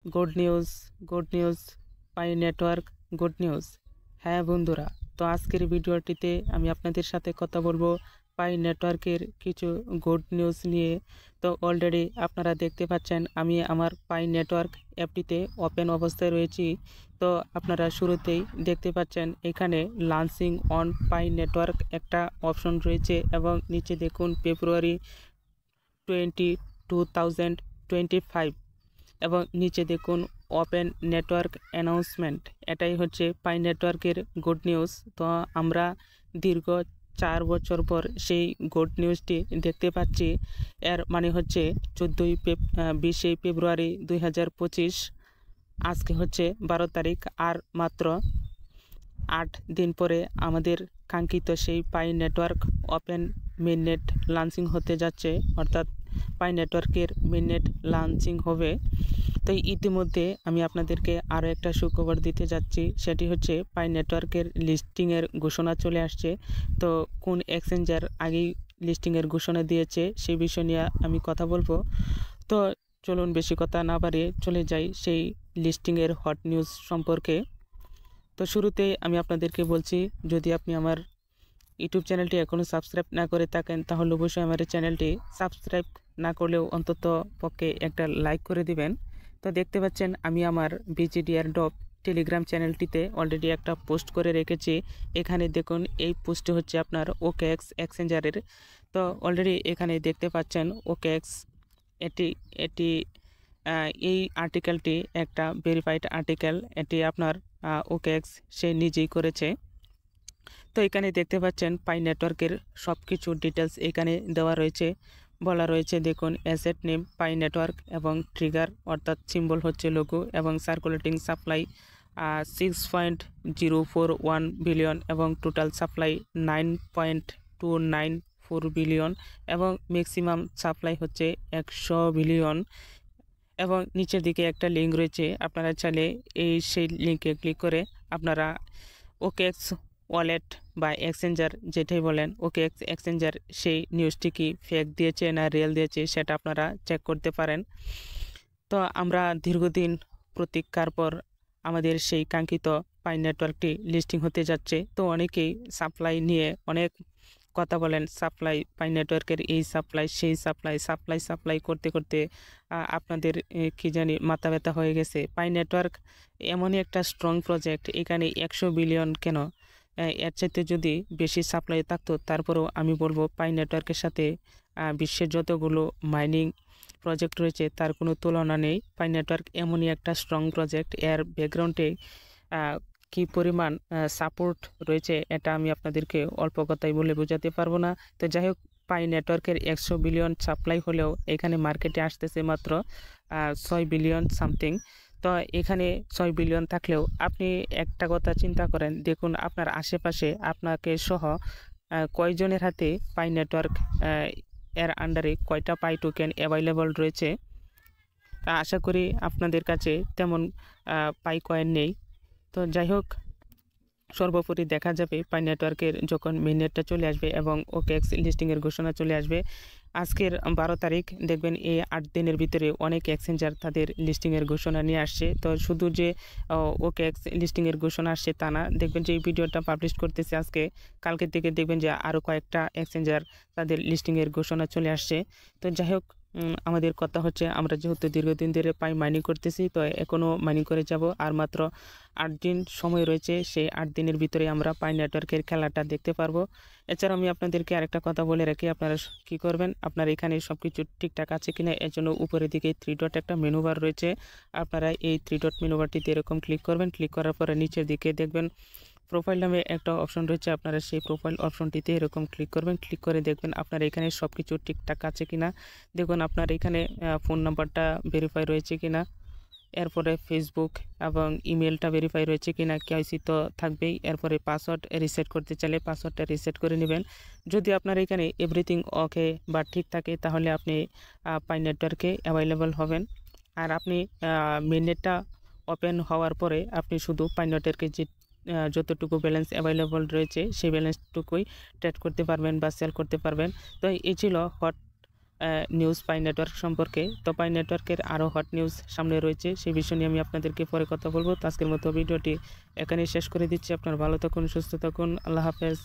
Good news, good news, পাই network, good news. হ্যাঁ বন্ধুরা, তো আজকের ভিডিওটিতে আমি আপনাদের সাথে কথা বলবো পাই নেটওয়ার্কের কিছু গুড নিউজ নিয়ে। তো অলরেডি আপনারা দেখতে পাচ্ছেন আমি আমার পাই নেটওয়ার্ক অ্যাপটিতে ওপেন অবস্থায় রয়েছি। তো আপনারা শুরুতেই দেখতে পাচ্ছেন এখানে লঞ্চিং অন পাই নেটওয়ার্ক একটা অপশন রয়েছে এবং নিচে দেখুন ফেব্রুয়ারি 2025 এবং নিচে দেখুন ওপেন নেটওয়ার্ক অ্যানাউন্সমেন্ট। এটাই হচ্ছে পাই নেটওয়ার্কের গুড নিউজ। তো আমরা দীর্ঘ 4 বছর পর সেই গুড নিউজটি দেখতে পাচ্ছি। এর মানে হচ্ছে 20 ফেব্রুয়ারি 2025, আজকে হচ্ছে 12 তারিখ। আর মাত্র 8 দিন পরে আমাদের কাঙ্ক্ষিত সেই পাই নেটওয়ার্ক ওপেন মেইননেট লঞ্চিং হতে যাচ্ছে, অর্থাৎ পাই নেটওয়ার্কের মেইননেট লঞ্চিং হবে। তো ইতিমধ্যে আমি আপনাদেরকে আরও একটা সুখবর দিতে যাচ্ছি, সেটি হচ্ছে পাই নেটওয়ার্কের লিস্টিংয়ের ঘোষণা চলে আসছে। তো কোন এক্সচেঞ্জার আগেই লিস্টিংয়ের ঘোষণা দিয়েছে সেই বিষয় নিয়ে আমি কথা বলবো। তো চলুন বেশি কথা না বাড়িয়ে চলে যাই সেই লিস্টিংয়ের হট নিউজ সম্পর্কে। তো শুরুতেই আমি আপনাদেরকে বলছি, যদি আপনি আমার ইউটিউব চ্যানেলটি এখনও সাবস্ক্রাইব না করে থাকেন তাহলে অবশ্যই আমার চ্যানেলটি সাবস্ক্রাইব না করলেও অন্তত পক্ষে একটা লাইক করে দিবেন। তো দেখতে পাচ্ছেন আমি আমার বিজিডিআর ডপ টেলিগ্রাম চ্যানেলটিতে অলরেডি একটা পোস্ট করে রেখেছি। এখানে দেখুন এই পোস্টটি হচ্ছে আপনার ওকেএক্স এক্সচেঞ্জারের। তো অলরেডি এখানে দেখতে পাচ্ছেন ওকেএক্স এটি এটি এই আর্টিকেলটি একটা ভেরিফাইড আর্টিকেল। এটি আপনার ওকেএক্স সে নিজেই করেছে। তো এখানে দেখতে পাচ্ছেন পাই নেটওয়ার্কের সব কিছু ডিটেলস এখানে দেওয়া রয়েছে। বলা রয়েছে দেখুন অ্যাসেট নেম পাই নেটওয়ার্ক এবং ট্রিগার অর্থাৎ সিম্বল হচ্ছে লোগো এবং সার্কুলেটিং সাপ্লাই 6.041 বিলিয়ন এবং টোটাল সাপ্লাই 9.294 বিলিয়ন এবং ম্যাক্সিমাম সাপ্লাই হচ্ছে 100 বিলিয়ন। এবং নিচের দিকে একটা লিঙ্ক রয়েছে, আপনারা চাইলে সেই লিঙ্কে ক্লিক করে আপনারা ওকেএক্স ওয়ালেট বা এক্সচেঞ্জার যেটাই বলেন ওকেএক্স এক্সচেঞ্জার সেই নিউজটি কি ফেক দিয়েছে না রিয়েল দিয়েছে সেটা আপনারা চেক করতে পারেন। তো আমরা দীর্ঘদিন প্রতীক্ষার পর আমাদের সেই কাঙ্ক্ষিত পাই নেটওয়ার্কটি লিস্টিং হতে যাচ্ছে। তো অনেকেই সাপ্লাই নিয়ে অনেক কথা বলেন, সাপ্লাই পাই নেটওয়ার্কের এই সাপ্লাই সেই সাপ্লাই করতে করতে আপনাদের কি জানি মাথা ব্যথা হয়ে গেছে। পাই নেটওয়ার্ক এমনই একটা স্ট্রং প্রজেক্ট, এখানে 100 বিলিয়ন কেন, এর চাইতে যদি বেশি সাপ্লাই থাকতো তারপরেও আমি বলবো পাই নেটওয়ার্কের সাথে বিশ্বের যতগুলো মাইনিং প্রজেক্ট রয়েছে তার কোনো তুলনা নেই। পাই নেটওয়ার্ক এমনই একটা স্ট্রং প্রজেক্ট, এর ব্যাকগ্রাউন্ডে কি পরিমাণ সাপোর্ট রয়েছে এটা আমি আপনাদেরকে অল্প কথাই বলে বোঝাতে পারবো না। তো যাই হোক, পাই নেটওয়ার্কের 100 বিলিয়ন সাপ্লাই হলেও এখানে মার্কেটে আসতেছে মাত্র 6 বিলিয়ন সামথিং। তো এখানে 6 বিলিয়ন থাকলেও আপনি একটা কথা চিন্তা করেন, দেখুন আপনার আশেপাশে আপনাকে সহ কয়জনের হাতে পাই নেটওয়ার্ক এর আন্ডারে কয়টা পাই টোকেন অ্যাভেলেবল রয়েছে। আশা করি আপনাদের কাছে তেমন পাই কয়েন নেই। তো যাই হোক, সর্বোপরি দেখা যাবে পাই নেটওয়ার্কের যখন মেইননেটটা চলে আসবে এবং ওকেএক্স লিস্টিংয়ের ঘোষণা চলে আসবে আজকের 12 তারিখ, দেখবেন এই 8 দিনের ভিতরে অনেক এক্সচেঞ্জার তাদের লিস্টিংয়ের ঘোষণা নিয়ে আসছে। তো শুধু যে ওকেএক্স লিস্টিংয়ের ঘোষণা আসছে তা না, দেখবেন যে এই ভিডিওটা পাবলিশ করতেছে আজকে, কালকে থেকে দেখবেন যে আরও কয়েকটা এক্সচেঞ্জার তাদের লিস্টিংয়ের ঘোষণা চলে আসছে। তো যাই হোক, আমাদের কথা হচ্ছে আমরা যেহেতু দীর্ঘদিন ধরে পাই মাইনিং করতেছি, তো এখনও মাইনিং করে যাব। আর মাত্র 8 দিন সময় রয়েছে, সেই 8 দিনের ভিতরে আমরা পাই নেটওয়ার্কের খেলাটা দেখতে পারবো। এছাড়া আমি আপনাদেরকে আরেকটা কথা বলে রাখি, আপনারা কি করবেন, আপনার এখানে সব কিছু ঠিকঠাক আছে কিনা এর জন্য উপরের দিকে 3 ডট একটা মেনু বার রয়েছে। আপনারা এই 3 ডট মেনু বারটিতে এরকম ক্লিক করবেন। ক্লিক করার পরে নিচের দিকে দেখবেন প্রোফাইল নামে একটা অপশন রয়েছে, আপনারা সেই প্রোফাইল অপশনটিতে এরকম ক্লিক করবেন। ক্লিক করে দেখবেন আপনার এখানে সব কিছু ঠিকঠাক আছে কিনা। দেখুন আপনার এখানে ফোন নাম্বারটা ভেরিফাই রয়েছে কিনা, এরপরে ফেসবুক এবং ইমেলটা ভেরিফাই রয়েছে কিনা, কেওয়াইসি তো থাকবেই। এরপরে পাসওয়ার্ড রিসেট করতে চাইলে পাসওয়ার্ডটা রিসেট করে নেবেন। যদি আপনার এখানে এভরিথিং ওকে বা ঠিক থাকে তাহলে আপনি পাই নেটওয়ার্কে অ্যাভেলেবল হবেন। আর আপনি মেইননেটটা ওপেন হওয়ার পরে আপনি শুধু পাই নেটওয়ার্কে যে যতটুকু ব্যালেন্স অ্যাভেলেবল রয়েছে সেই ব্যালেন্সটুকুই ট্রেড করতে পারবেন বা সেল করতে পারবেন। তো এই ছিল হট নিউজ পাই নেটওয়ার্ক সম্পর্কে। তো পাই নেটওয়ার্কের আরও হট নিউজ সামনে রয়েছে, সেই বিষয় নিয়ে আমি আপনাদেরকে পরে কথা বলবো। তো আজকের মতো ভিডিওটি এখানেই শেষ করে দিচ্ছি। আপনারা ভালো থাকুন, সুস্থ থাকুন, আল্লাহ হাফেজ।